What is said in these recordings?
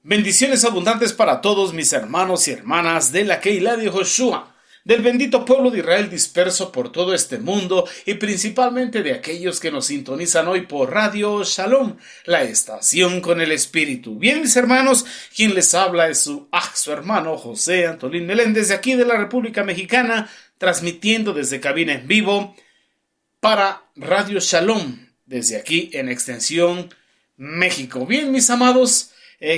Bendiciones abundantes para todos mis hermanos y hermanas de la Keilah de Joshua, del bendito pueblo de Israel disperso por todo este mundo y principalmente de aquellos que nos sintonizan hoy por Radio Shalom, la estación con el Espíritu. Bien, mis hermanos, quien les habla es su hermano José Antolín Meléndez de aquí de la República Mexicana, transmitiendo desde cabina en vivo para Radio Shalom, desde aquí en Extensión México. Bien, mis amados,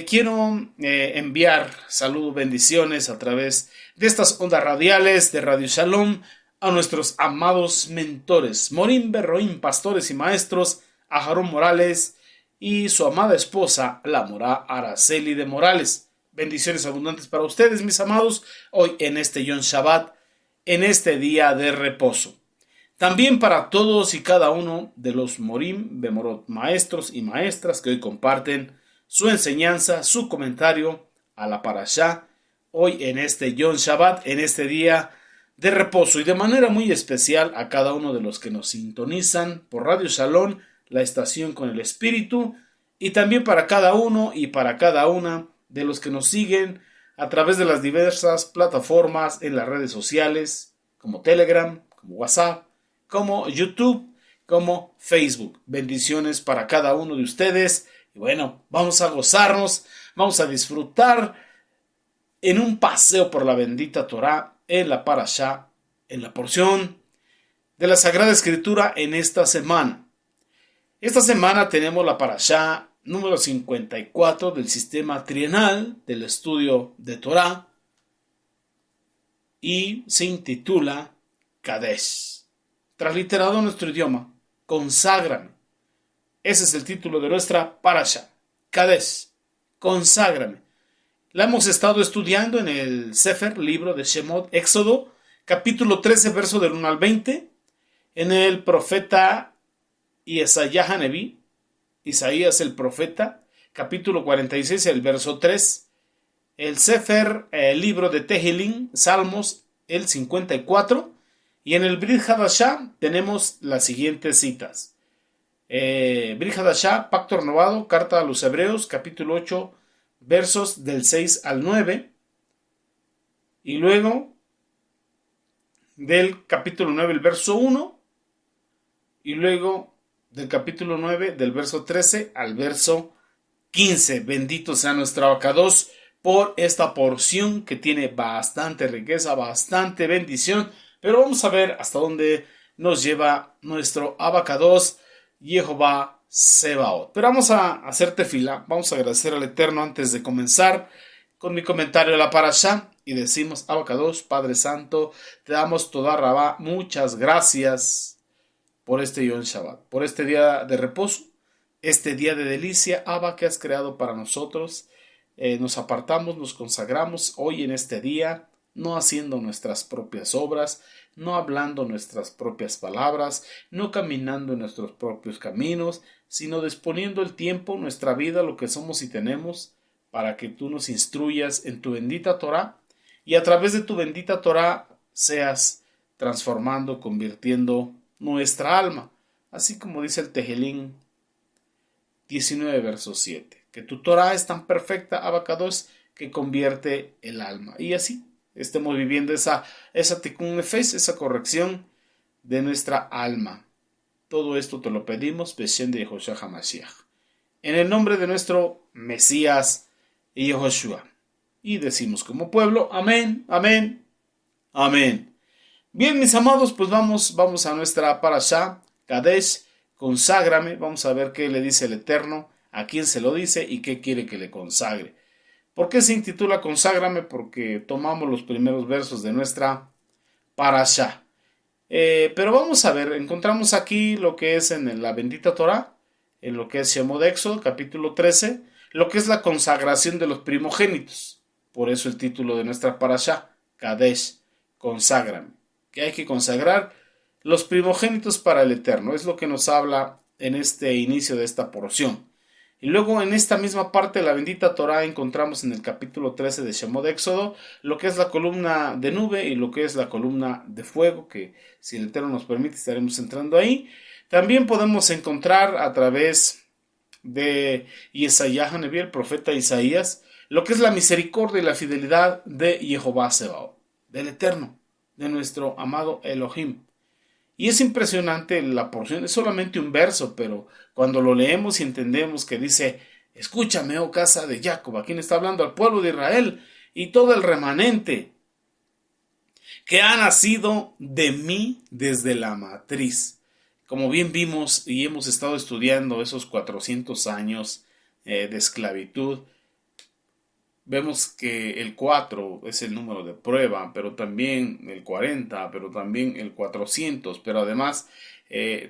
quiero enviar saludos, bendiciones a través de estas ondas radiales de Radio Shalom a nuestros amados mentores, Morim Berroim, pastores y maestros, a Jarón Morales y su amada esposa, la Morá Araceli de Morales. Bendiciones abundantes para ustedes, mis amados, hoy en este Yom Shabbat, en este día de reposo. También para todos y cada uno de los Morim Bemorot, maestros y maestras que hoy comparten su enseñanza, su comentario a la Parashá, hoy en este Yom Shabbat, en este día de reposo, y de manera muy especial a cada uno de los que nos sintonizan por Radio Shalom, la estación con el Espíritu, y también para cada uno y para cada una de los que nos siguen a través de las diversas plataformas en las redes sociales, como Telegram, como WhatsApp, como YouTube, como Facebook. Bendiciones para cada uno de ustedes. Y bueno, vamos a gozarnos, vamos a disfrutar en un paseo por la bendita Torá, en la Parashá, en la porción de la Sagrada Escritura en esta semana. Esta semana tenemos la Parashá número 54 del sistema trienal del estudio de Torá y se intitula Kadesh. Transliterado a nuestro idioma, conságrame. Ese es el título de nuestra Parashá, Kadesh, conságrame. La hemos estado estudiando en el Sefer, libro de Shemot, Éxodo, capítulo 13, verso del 1 al 20, en el profeta Isaías Haneví, Isaías el profeta, capítulo 46, el verso 3, el Sefer, el libro de Tehillim, Salmos, el 54, y en el Brit Hadashah tenemos las siguientes citas. Brit Hadashah, Pacto Renovado, Carta a los Hebreos, capítulo 8, versos del 6 al 9. Y luego del capítulo 9, el verso 1. Y luego del capítulo 9, del verso 13 al verso 15. Bendito sea nuestro Abacados por esta porción que tiene bastante riqueza, bastante bendición. Pero vamos a ver hasta dónde nos lleva nuestro Abacados, Jehová Sebaot. Pero vamos a hacer tefila, vamos a agradecer al Eterno antes de comenzar con mi comentario de la Parashá y decimos: Abacados, Padre Santo, te damos toda Rabá, muchas gracias por este Yom Shabbat, por este día de reposo, este día de delicia, Abba, que has creado para nosotros. Nos apartamos, nos consagramos hoy en este día, no haciendo nuestras propias obras, no hablando nuestras propias palabras, no caminando en nuestros propios caminos, sino disponiendo el tiempo, nuestra vida, lo que somos y tenemos, para que tú nos instruyas en tu bendita Torá, y a través de tu bendita Torá seas transformando, convirtiendo nuestra alma, así como dice el Tehillim 19, verso 7, que tu Torá es tan perfecta, Abacados, que convierte el alma, y así estemos viviendo esa tikkun nefesh, esa corrección de nuestra alma. Todo esto te lo pedimos, Beshem de Yehoshua HaMashiach, en el nombre de nuestro Mesías y Yehoshua. Y decimos como pueblo, amén, amén, amén. Bien, mis amados, pues vamos a nuestra Parashá, Kadesh, conságrame. Vamos a ver qué le dice el Eterno, a quién se lo dice y qué quiere que le consagre. ¿Por qué se intitula Conságrame? Porque tomamos los primeros versos de nuestra Parashá. Pero vamos a ver, encontramos aquí lo que es en la bendita Torá, en lo que es Shemot Éxodo, capítulo 13, lo que es la consagración de los primogénitos. Por eso el título de nuestra Parashá, Kadesh, conságrame. Que hay que consagrar los primogénitos para el Eterno. Es lo que nos habla en este inicio de esta porción. Y luego en esta misma parte de la bendita Torá encontramos en el capítulo 13 de Shemot Éxodo lo que es la columna de nube y lo que es la columna de fuego, que si el Eterno nos permite estaremos entrando ahí. También podemos encontrar a través de Isaías Haneví, el profeta Isaías, lo que es la misericordia y la fidelidad de Jehová Sebaot, del Eterno, de nuestro amado Elohim. Y es impresionante la porción, es solamente un verso, pero cuando lo leemos y entendemos que dice: escúchame, oh casa de Jacob, ¿a quién está hablando? Al pueblo de Israel y todo el remanente que ha nacido de mí desde la matriz. Como bien vimos y hemos estado estudiando esos 400 años de esclavitud, vemos que el 4 es el número de prueba, pero también el 40, pero también el 400, pero además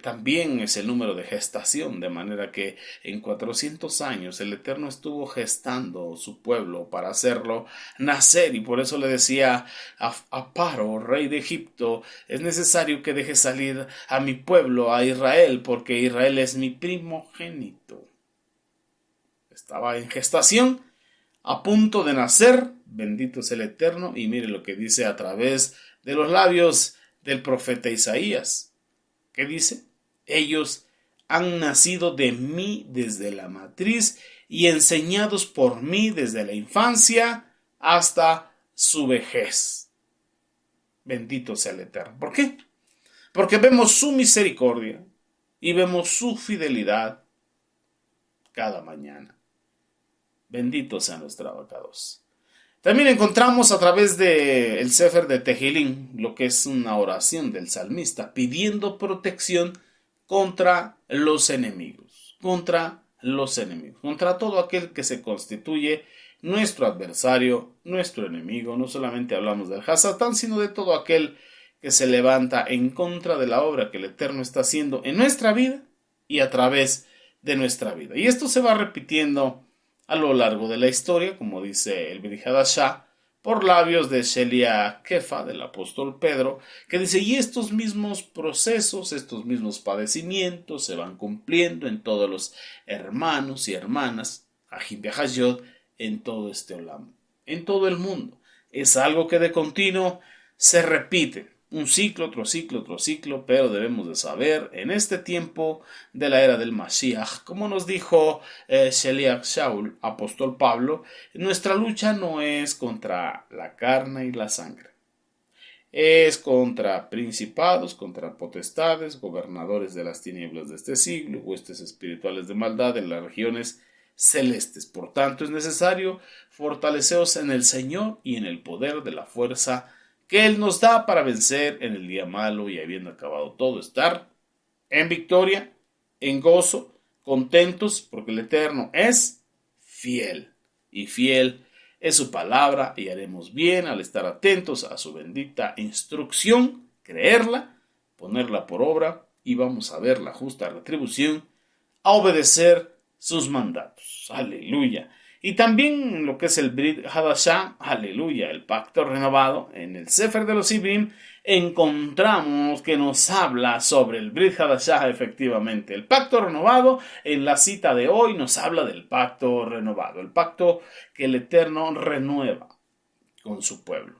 también es el número de gestación, de manera que en 400 años el Eterno estuvo gestando su pueblo para hacerlo nacer, y por eso le decía a Paro, rey de Egipto: es necesario que deje salir a mi pueblo, a Israel, porque Israel es mi primogénito. Estaba en gestación, a punto de nacer, bendito es el Eterno, y mire lo que dice a través de los labios del profeta Isaías. ¿Qué dice? Ellos han nacido de mí desde la matriz y enseñados por mí desde la infancia hasta su vejez. Bendito sea el Eterno. ¿Por qué? Porque vemos su misericordia y vemos su fidelidad cada mañana. Bendito sea nuestro abacados. También encontramos a través del Sefer de Tehilín lo que es una oración del salmista pidiendo protección contra los enemigos, contra todo aquel que se constituye nuestro adversario, nuestro enemigo. No solamente hablamos del Hasatán, sino de todo aquel que se levanta en contra de la obra que el Eterno está haciendo en nuestra vida y a través de nuestra vida. Y esto se va repitiendo a lo largo de la historia, como dice el Brit Hadashah, por labios de Shelia Kefa, del apóstol Pedro, que dice: y estos mismos procesos, estos mismos padecimientos se van cumpliendo en todos los hermanos y hermanas, Ajim Behayot, en todo este olam, en todo el mundo. Es algo que de continuo se repite. Un ciclo, otro ciclo, otro ciclo, pero debemos de saber, en este tiempo de la era del Mashiach, como nos dijo Sheliach Shaul, apóstol Pablo, nuestra lucha no es contra la carne y la sangre. Es contra principados, contra potestades, gobernadores de las tinieblas de este siglo, huestes espirituales de maldad en las regiones celestes. Por tanto, es necesario fortaleceros en el Señor y en el poder de la fuerza que Él nos da para vencer en el día malo, y habiendo acabado todo, estar en victoria, en gozo, contentos, porque el Eterno es fiel, y fiel es su palabra, y haremos bien al estar atentos a su bendita instrucción, creerla, ponerla por obra, y vamos a ver la justa retribución, a obedecer sus mandatos. Aleluya. Y también lo que es el Brit Hadashah, aleluya, el pacto renovado, en el Sefer de los Ibrim encontramos que nos habla sobre el Brit Hadashah, efectivamente. El pacto renovado, en la cita de hoy, nos habla del pacto renovado, el pacto que el Eterno renueva con su pueblo,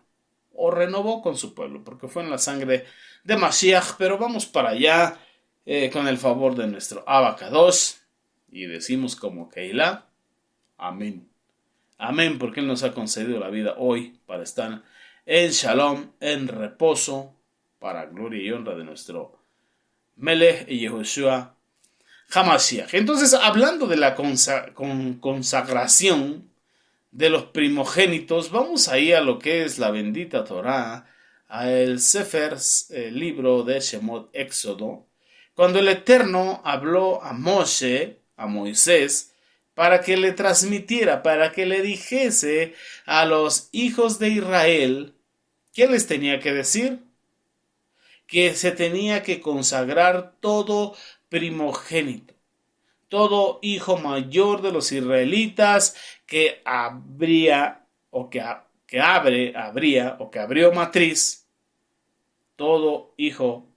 o renovó con su pueblo, porque fue en la sangre de Mashiach. Pero vamos para allá con el favor de nuestro Abacadosh, y decimos como Keilah: amén. Amén, porque Él nos ha concedido la vida hoy para estar en shalom, en reposo, para gloria y honra de nuestro Melech y Yehoshua HaMashiach. Entonces, hablando de la consagración de los primogénitos, vamos ahí a lo que es la bendita Torah, al Sefer, el libro de Shemot, Éxodo, cuando el Eterno habló a Moisés, para que le transmitiera, para que le dijese a los hijos de Israel, ¿qué les tenía que decir? Que se tenía que consagrar todo primogénito, todo hijo mayor de los israelitas que abrió matriz, todo hijo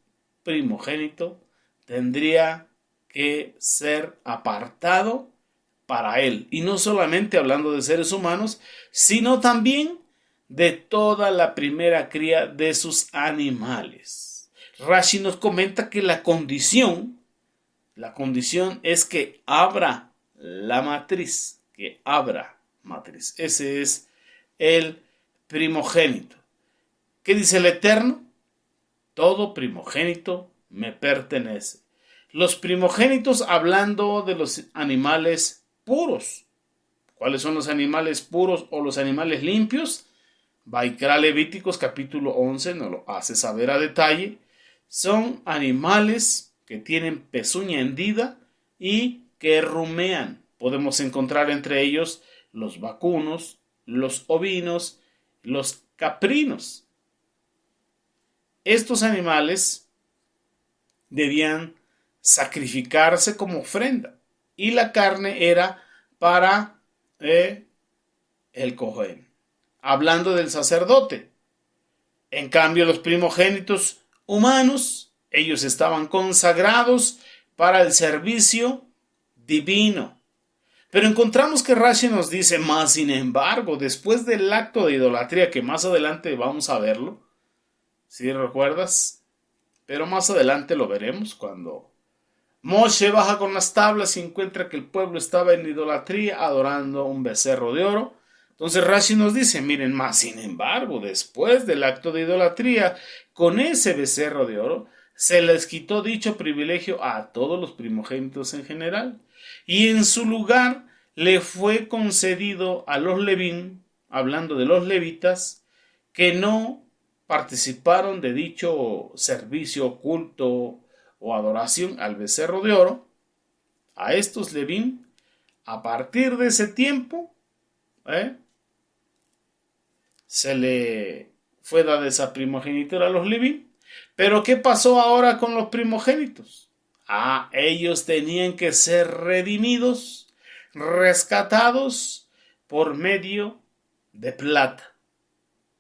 primogénito tendría que ser apartado para él. Y no solamente hablando de seres humanos, sino también de toda la primera cría de sus animales. Rashi nos comenta que la condición es que abra la matriz, que abra matriz. Ese es el primogénito. ¿Qué dice el Eterno? Todo primogénito me pertenece. Los primogénitos, hablando de los animales puros. ¿Cuáles son los animales puros o los animales limpios? Vaikra Levíticos capítulo 11 nos lo hace saber a detalle. Son animales que tienen pezuña hendida y que rumean. Podemos encontrar entre ellos los vacunos, los ovinos, los caprinos. Estos animales debían sacrificarse como ofrenda y la carne era para el Cohen, hablando del sacerdote. En cambio, los primogénitos humanos, ellos estaban consagrados para el servicio divino. Pero encontramos que Rashi nos dice, más sin embargo, después del acto de idolatría, que más adelante vamos a verlo, ¿sí recuerdas? Pero más adelante lo veremos cuando Moshe baja con las tablas y encuentra que el pueblo estaba en idolatría adorando un becerro de oro. Entonces Rashi nos dice, miren, más sin embargo, después del acto de idolatría, con ese becerro de oro, se les quitó dicho privilegio a todos los primogénitos en general. Y en su lugar le fue concedido a los levín, hablando de los levitas, que no participaron de dicho servicio, culto o adoración al becerro de oro. A estos levín, a partir de ese tiempo, se le fue dada esa primogenitura a los levín. Pero ¿qué pasó ahora con los primogénitos? Ellos tenían que ser redimidos, rescatados por medio de plata.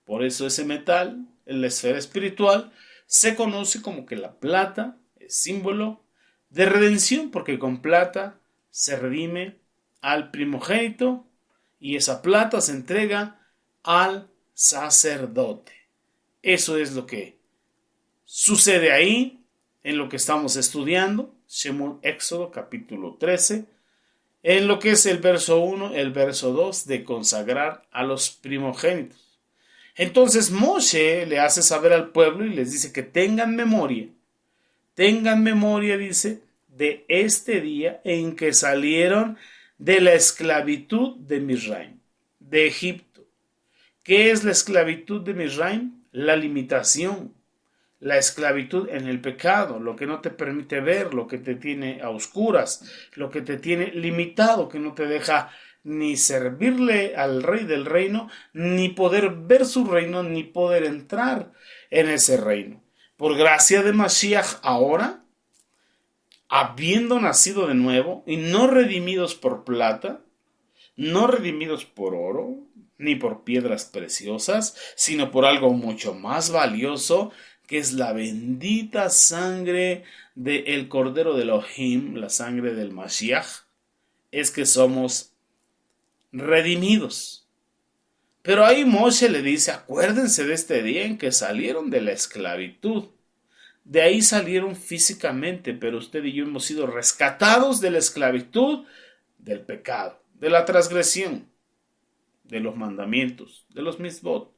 Por eso ese metal, en la esfera espiritual, se conoce como que la plata es símbolo de redención, porque con plata se redime al primogénito y esa plata se entrega al sacerdote. Eso es lo que sucede ahí en lo que estamos estudiando, Shemot Éxodo capítulo 13, en lo que es el verso 1, el verso 2 de consagrar a los primogénitos. Entonces Moshe le hace saber al pueblo y les dice que tengan memoria, dice, de este día en que salieron de la esclavitud de Misraim, de Egipto. ¿Qué es la esclavitud de Misraim? La limitación, la esclavitud en el pecado, lo que no te permite ver, lo que te tiene a oscuras, lo que te tiene limitado, que no te deja ni servirle al rey del reino, ni poder ver su reino, ni poder entrar en ese reino. Por gracia de Mashiach ahora, habiendo nacido de nuevo y no redimidos por plata, no redimidos por oro, ni por piedras preciosas, sino por algo mucho más valioso, que es la bendita sangre del Cordero de Elohim, la sangre del Mashiach, es que somos redimidos. Pero ahí Moshe le dice, acuérdense de este día en que salieron de la esclavitud. De ahí salieron físicamente, pero usted y yo hemos sido rescatados de la esclavitud, del pecado, de la transgresión, de los mandamientos, de los mitzvot,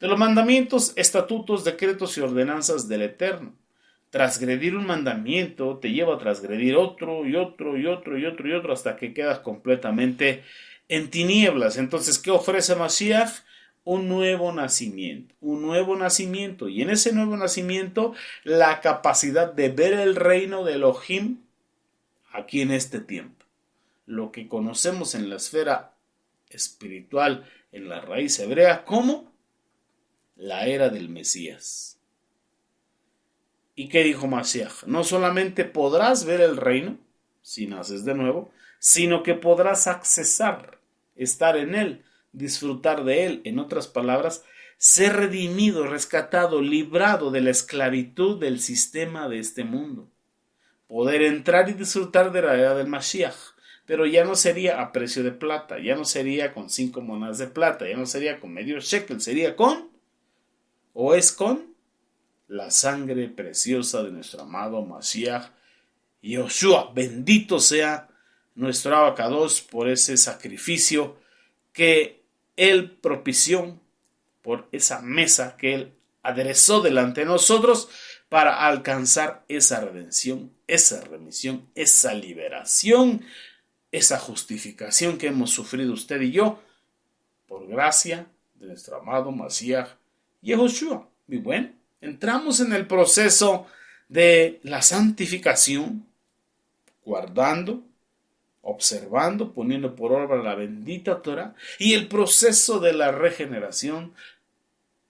de los mandamientos, estatutos, decretos y ordenanzas del Eterno. Transgredir un mandamiento te lleva a transgredir otro y otro y otro y otro y otro hasta que quedas completamente en tinieblas. Entonces, ¿qué ofrece Mashiach? Un nuevo nacimiento, y en ese nuevo nacimiento la capacidad de ver el reino de Elohim aquí en este tiempo. Lo que conocemos en la esfera espiritual, en la raíz hebrea, como la era del Mesías. ¿Y qué dijo Mashiach? No solamente podrás ver el reino, si naces de nuevo, sino que podrás accesar, estar en él, disfrutar de él. En otras palabras, ser redimido, rescatado, librado de la esclavitud del sistema de este mundo. Poder entrar y disfrutar de la era del Mashiach. Pero ya no sería a precio de plata, ya no sería con 5 monedas de plata, ya no sería con medio shekel, sería con la sangre preciosa de nuestro amado Mashiach Yoshua. Bendito sea nuestro abacados por ese sacrificio que Él propició, por esa mesa que Él aderezó delante de nosotros para alcanzar esa redención, esa remisión, esa liberación, esa justificación que hemos sufrido usted y yo por gracia de nuestro amado Mashiach Yehoshua. Y bueno, entramos en el proceso de la santificación, guardando, observando, poniendo por obra la bendita Torah, y el proceso de la regeneración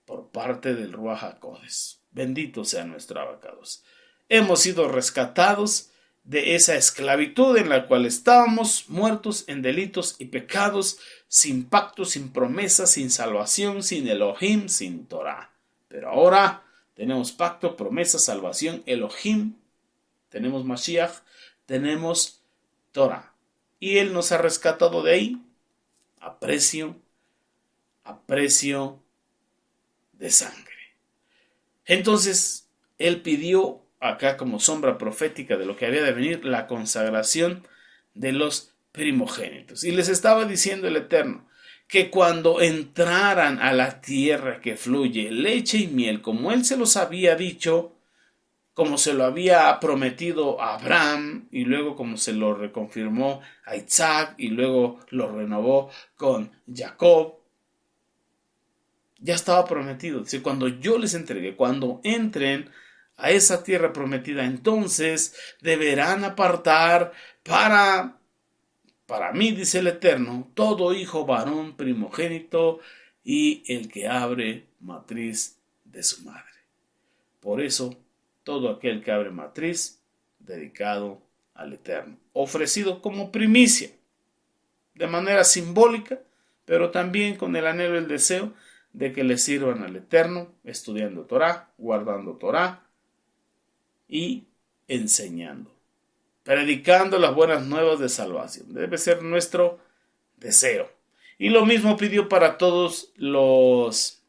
por parte del Ruach HaKodesh. Bendito sea nuestro abacados. Hemos sido rescatados de esa esclavitud en la cual estábamos, muertos en delitos y pecados, sin pacto, sin promesa, sin salvación, sin Elohim, sin Torah. Pero ahora tenemos pacto, promesa, salvación, Elohim, tenemos Mashiach, tenemos Torah. Y Él nos ha rescatado de ahí a precio de sangre. Entonces, Él pidió acá como sombra profética de lo que había de venir, la consagración de los primogénitos. Y les estaba diciendo el Eterno que cuando entraran a la tierra que fluye leche y miel, como Él se los había dicho, como se lo había prometido a Abraham, y luego como se lo reconfirmó a Isaac, y luego lo renovó con Jacob, ya estaba prometido. Dice, cuando yo les entregue, cuando entren a esa tierra prometida, entonces deberán apartar para mí, dice el Eterno, todo hijo varón primogénito y el que abre matriz de su madre. Por eso, todo aquel que abre matriz, dedicado al Eterno, ofrecido como primicia, de manera simbólica, pero también con el anhelo y el deseo de que le sirvan al Eterno, estudiando Torah, guardando Torah y enseñando, predicando las buenas nuevas de salvación. Debe ser nuestro deseo. Y lo mismo pidió para todos los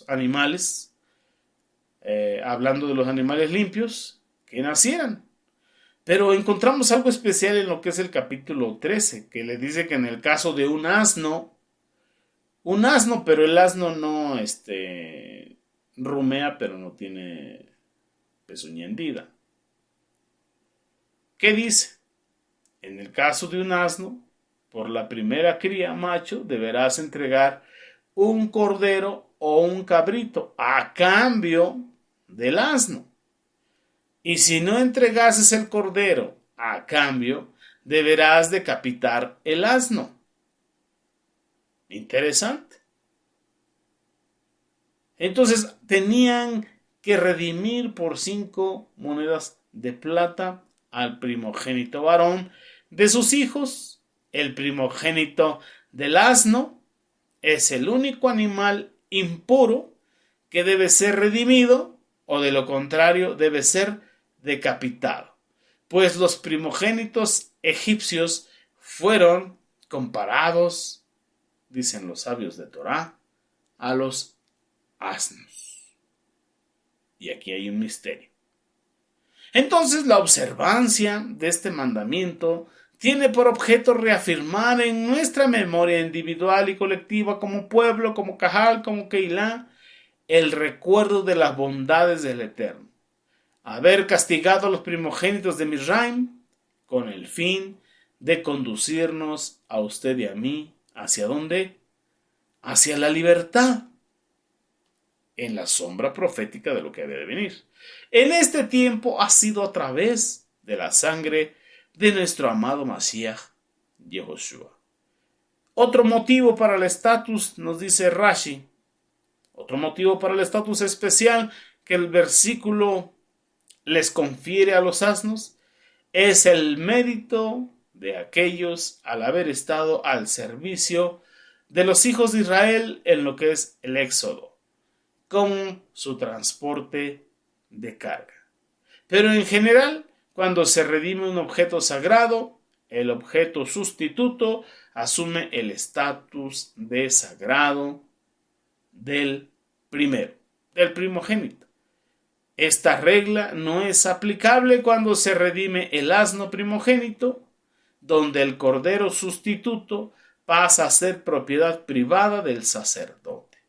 animales, hablando de los animales limpios, que nacieran. Pero encontramos algo especial en lo que es el capítulo 13, que le dice que en el caso de un asno, pero el asno no rumea, pero no tiene pezuña hendida. ¿Qué dice? En el caso de un asno, por la primera cría macho, deberás entregar un cordero o un cabrito a cambio del asno. Y si no entregases el cordero a cambio, deberás decapitar el asno. Interesante. Entonces tenían que redimir por 5 monedas de plata al primogénito varón de sus hijos. El primogénito del asno es el único animal impuro que debe ser redimido, o de lo contrario debe ser decapitado, pues los primogénitos egipcios fueron comparados, dicen los sabios de Torah, a los asnos. Y aquí hay un misterio. Entonces la observancia de este mandamiento tiene por objeto reafirmar en nuestra memoria individual y colectiva como pueblo, como Cajal, como Keilah, el recuerdo de las bondades del Eterno. Haber castigado a los primogénitos de Misraim con el fin de conducirnos a usted y a mí, ¿hacia dónde? Hacia la libertad, en la sombra profética de lo que había de venir. En este tiempo ha sido a través de la sangre de nuestro amado Mashiach Yehoshua. Otro motivo para el estatus, nos dice Rashi, otro motivo para el estatus especial que el versículo les confiere a los asnos es el mérito de aquellos al haber estado al servicio de los hijos de Israel en lo que es el Éxodo, con su transporte de carga. Pero en general, cuando se redime un objeto sagrado, el objeto sustituto asume el estatus de sagrado del primero, del primogénito. Esta regla no es aplicable cuando se redime el asno primogénito, donde el cordero sustituto pasa a ser propiedad privada del sacerdote.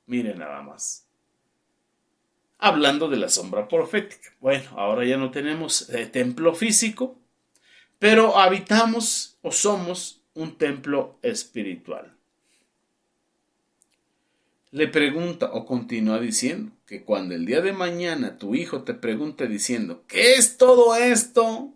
Miren nada más. Hablando de la sombra profética. Bueno, ahora ya no tenemos templo físico, pero habitamos o somos un templo espiritual. Le pregunta o continúa diciendo que cuando el día de mañana tu hijo te pregunte diciendo, ¿qué es todo esto?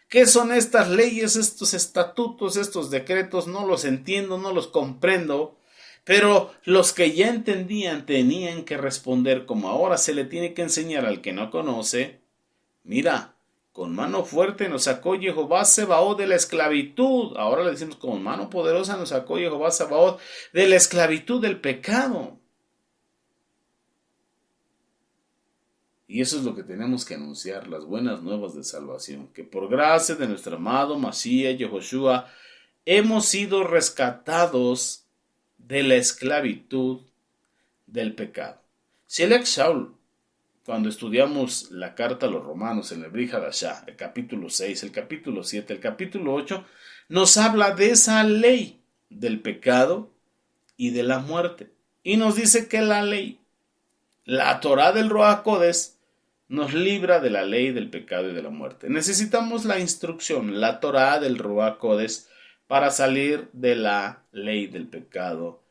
¿Qué son estas leyes, estos estatutos, estos decretos? No los entiendo, no los comprendo. Pero los que ya entendían tenían que responder como ahora se le tiene que enseñar al que no conoce. Mira, con mano fuerte nos sacó Jehová Sebaot de la esclavitud. Ahora le decimos, con mano poderosa nos sacó Jehová Sebaot de la esclavitud del pecado. Y eso es lo que tenemos que anunciar, las buenas nuevas de salvación, que por gracia de nuestro amado Masías Yehoshua hemos sido rescatados de la esclavitud del pecado. Shelek Shaul, cuando estudiamos la carta a los romanos en el Brit Hadashah, el capítulo 6, el capítulo 7, el capítulo 8, nos habla de esa ley del pecado y de la muerte. Y nos dice que la ley, la Torah del Ruach HaKodesh, nos libra de la ley del pecado y de la muerte. Necesitamos la instrucción, la Torah del Ruach HaKodesh, para salir de la ley del pecado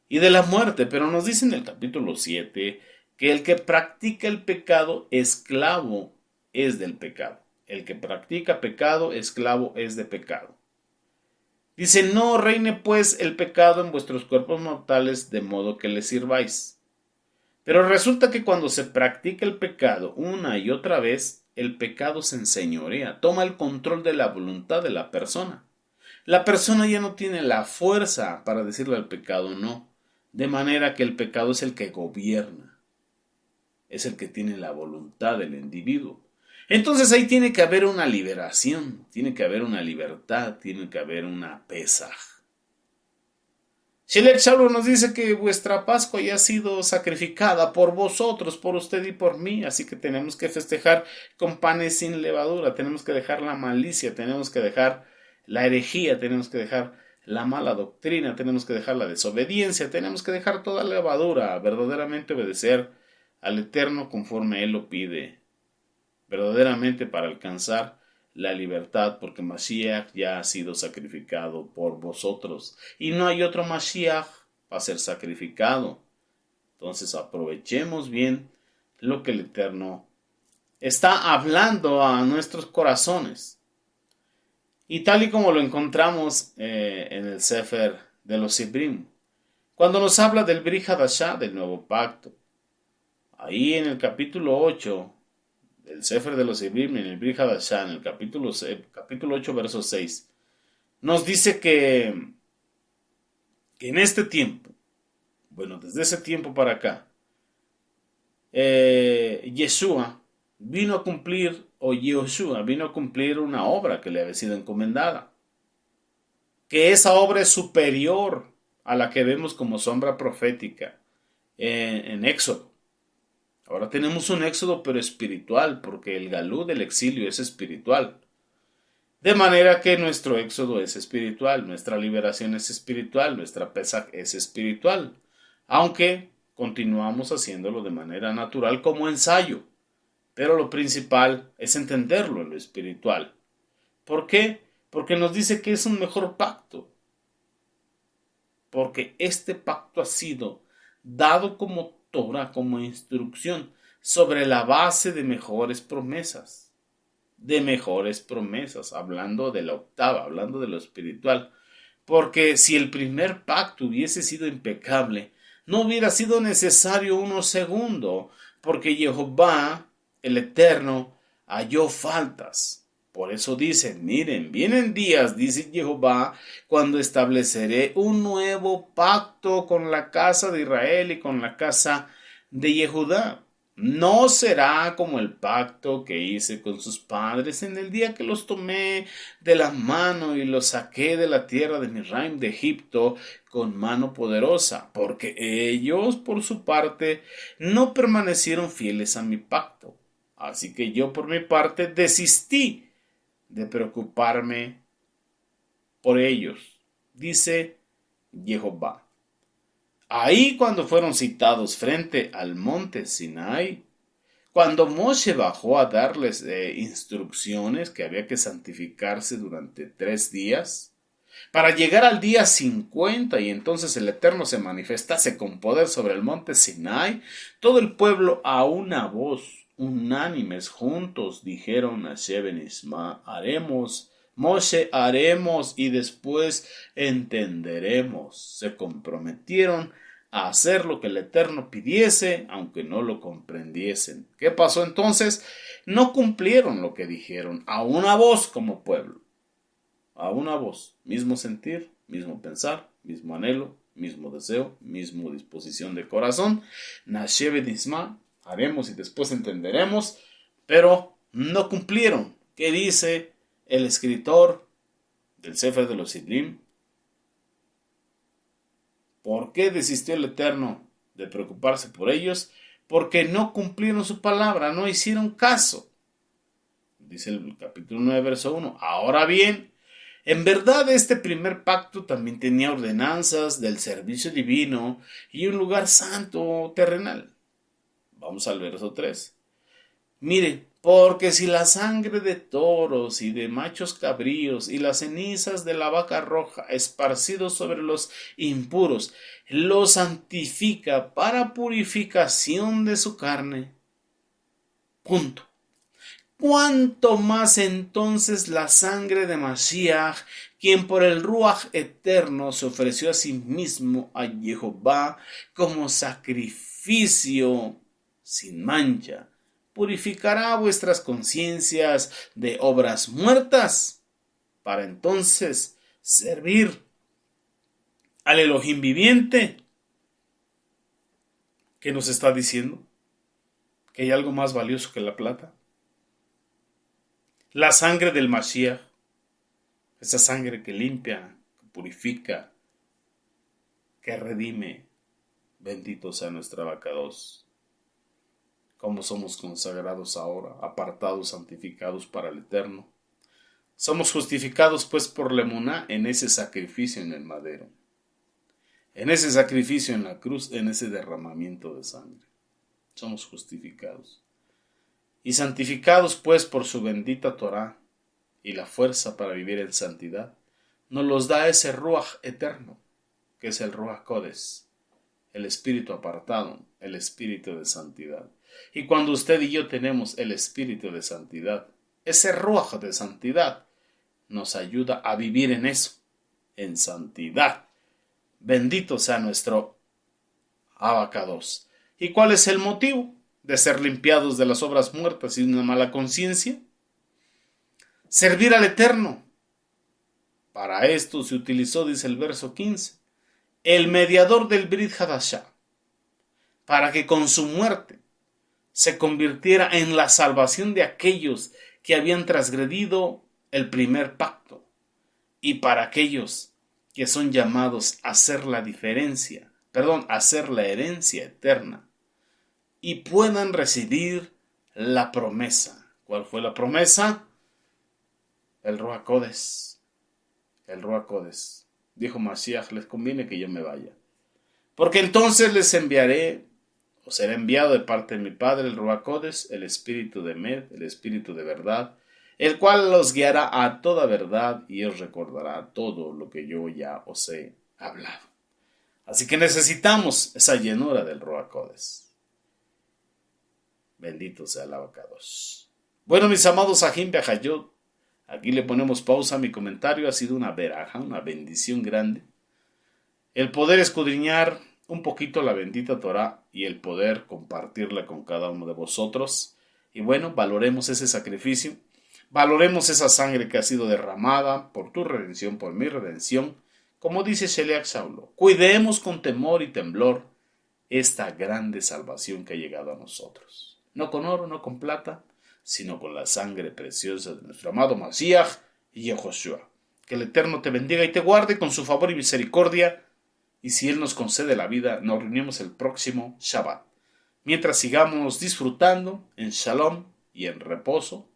y de la muerte. Pero nos dice en el capítulo 7 que el que practica el pecado, esclavo es del pecado. El que practica pecado, esclavo es de pecado. Dice, no reine pues el pecado en vuestros cuerpos mortales, de modo que le sirváis. Pero resulta que cuando se practica el pecado una y otra vez, el pecado se enseñorea, toma el control de la voluntad de la persona. La persona ya no tiene la fuerza para decirle al pecado no, de manera que el pecado es el que gobierna, es el que tiene la voluntad del individuo. Entonces ahí tiene que haber una liberación, tiene que haber una libertad, tiene que haber una pesaj. Shelek Shaul nos dice que vuestra Pascua ya ha sido sacrificada por vosotros, por usted y por mí, así que tenemos que festejar con panes sin levadura, tenemos que dejar la malicia, tenemos que dejar la herejía, tenemos que dejar la mala doctrina, tenemos que dejar la desobediencia, tenemos que dejar toda levadura, verdaderamente obedecer al Eterno conforme Él lo pide, verdaderamente para alcanzar la libertad, porque Mashiach ya ha sido sacrificado por vosotros y no hay otro Mashiach para ser sacrificado. Entonces aprovechemos bien lo que el Eterno está hablando a nuestros corazones. Y tal y como lo encontramos en el Sefer de los Ibrim, cuando nos habla del Brit Hadashah, del nuevo pacto, ahí en el capítulo 8 del Sefer de los Ibrim, en el Brit Hadashah, en el capítulo 8, verso 6, nos dice que en este tiempo, bueno, desde ese tiempo para acá, Yeshua vino a cumplir, o Yehoshua vino a cumplir una obra que le había sido encomendada. Que esa obra es superior a la que vemos como sombra profética en Éxodo. Ahora tenemos un Éxodo pero espiritual, porque el galú del exilio es espiritual. De manera que nuestro Éxodo es espiritual, nuestra liberación es espiritual, nuestra Pesaj es espiritual. Aunque continuamos haciéndolo de manera natural como ensayo. Pero lo principal es entenderlo en lo espiritual. ¿Por qué? Porque nos dice que es un mejor pacto. Porque este pacto ha sido dado como Torah, como instrucción, sobre la base de mejores promesas. De mejores promesas, hablando de la octava, hablando de lo espiritual. Porque si el primer pacto hubiese sido impecable, no hubiera sido necesario uno segundo, porque Jehová, el Eterno, halló faltas. Por eso dice, miren, vienen días, dice Jehová, cuando estableceré un nuevo pacto con la casa de Israel y con la casa de Yehudá. No será como el pacto que hice con sus padres en el día que los tomé de la mano y los saqué de la tierra de Misraim, de Egipto, con mano poderosa, porque ellos, por su parte, no permanecieron fieles a mi pacto. Así que yo, por mi parte, desistí de preocuparme por ellos, dice Jehová. Ahí cuando fueron citados frente al monte Sinai, cuando Moshe bajó a darles instrucciones que había que santificarse durante 3 días, para llegar al día 50 y entonces el Eterno se manifestase con poder sobre el monte Sinai, todo el pueblo a una voz, unánimes, juntos, dijeron a Sheben Isma, haremos, Moshe haremos y después entenderemos. Se comprometieron a hacer lo que el Eterno pidiese, aunque no lo comprendiesen. ¿Qué pasó entonces? No cumplieron lo que dijeron, a una voz como pueblo. A una voz, mismo sentir, mismo pensar, mismo anhelo, mismo deseo, mismo disposición de corazón. Nashev Nisma, haremos y después entenderemos, pero no cumplieron. ¿Qué dice el escritor del Sefer de los Siddim? ¿Por qué desistió el Eterno de preocuparse por ellos? Porque no cumplieron su palabra, no hicieron caso. Dice el capítulo 9, verso 1. Ahora bien, en verdad este primer pacto también tenía ordenanzas del servicio divino y un lugar santo terrenal. Vamos al verso 3. Miren, porque si la sangre de toros y de machos cabríos y las cenizas de la vaca roja esparcidos sobre los impuros los santifica para purificación de su carne. Punto. ¿Cuánto más entonces la sangre de Mashiach, quien por el Ruach eterno se ofreció a sí mismo a Jehová como sacrificio sin mancha, purificará vuestras conciencias de obras muertas para entonces servir al Elohim viviente? ¿Qué nos está diciendo? ¿Que hay algo más valioso que la plata? La sangre del Mashiach, esa sangre que limpia, que purifica, que redime. Bendito sea nuestra Abacados. Cómo somos consagrados ahora, apartados, santificados para el Eterno. Somos justificados pues por la emuná en ese sacrificio en el madero, en ese sacrificio en la cruz, en ese derramamiento de sangre. Somos justificados. Y santificados pues por su bendita Torá y la fuerza para vivir en santidad, nos los da ese Ruach eterno, que es el Ruach Codes, el espíritu apartado, el espíritu de santidad. Y cuando usted y yo tenemos el espíritu de santidad, ese Ruach de santidad nos ayuda a vivir en eso, en santidad. Bendito sea nuestro Abacados. ¿Y cuál es el motivo de ser limpiados de las obras muertas y de una mala conciencia? Servir al Eterno. Para esto se utilizó, dice el verso 15, el mediador del Brit Hadashah, para que con su muerte se convirtiera en la salvación de aquellos que habían transgredido el primer pacto y para aquellos que son llamados a hacer la herencia eterna y puedan recibir la promesa. ¿Cuál fue la promesa? El Ruach Codes. El Ruach Codes. Dijo Mashiach, les conviene que yo me vaya, porque entonces les enviaré, o será enviado de parte de mi Padre, el Ruach Codes, el Espíritu de Med, el Espíritu de verdad, el cual los guiará a toda verdad y os recordará todo lo que yo ya os he hablado. Así que necesitamos esa llenura del Ruach Codes. Bendito sea el Abacados. Bueno, mis amados Ajim Be'ajayot, aquí le ponemos pausa a mi comentario. Ha sido una veraja, una bendición grande, el poder escudriñar un poquito la bendita Torah y el poder compartirla con cada uno de vosotros. Y bueno, valoremos ese sacrificio, valoremos esa sangre que ha sido derramada por tu redención, por mi redención. Como dice Sheliach Saulo, cuidemos con temor y temblor esta grande salvación que ha llegado a nosotros. No con oro, no con plata, sino con la sangre preciosa de nuestro amado Mashiach y Yehoshua. Que el Eterno te bendiga y te guarde con su favor y misericordia. Y si Él nos concede la vida, nos reunimos el próximo Shabbat. Mientras sigamos disfrutando en Shalom y en reposo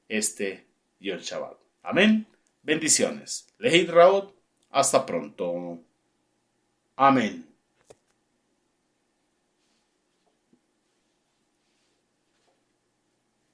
este Yom Shabbat. Amén. Bendiciones. Lehit Raot. Hasta pronto. Amén.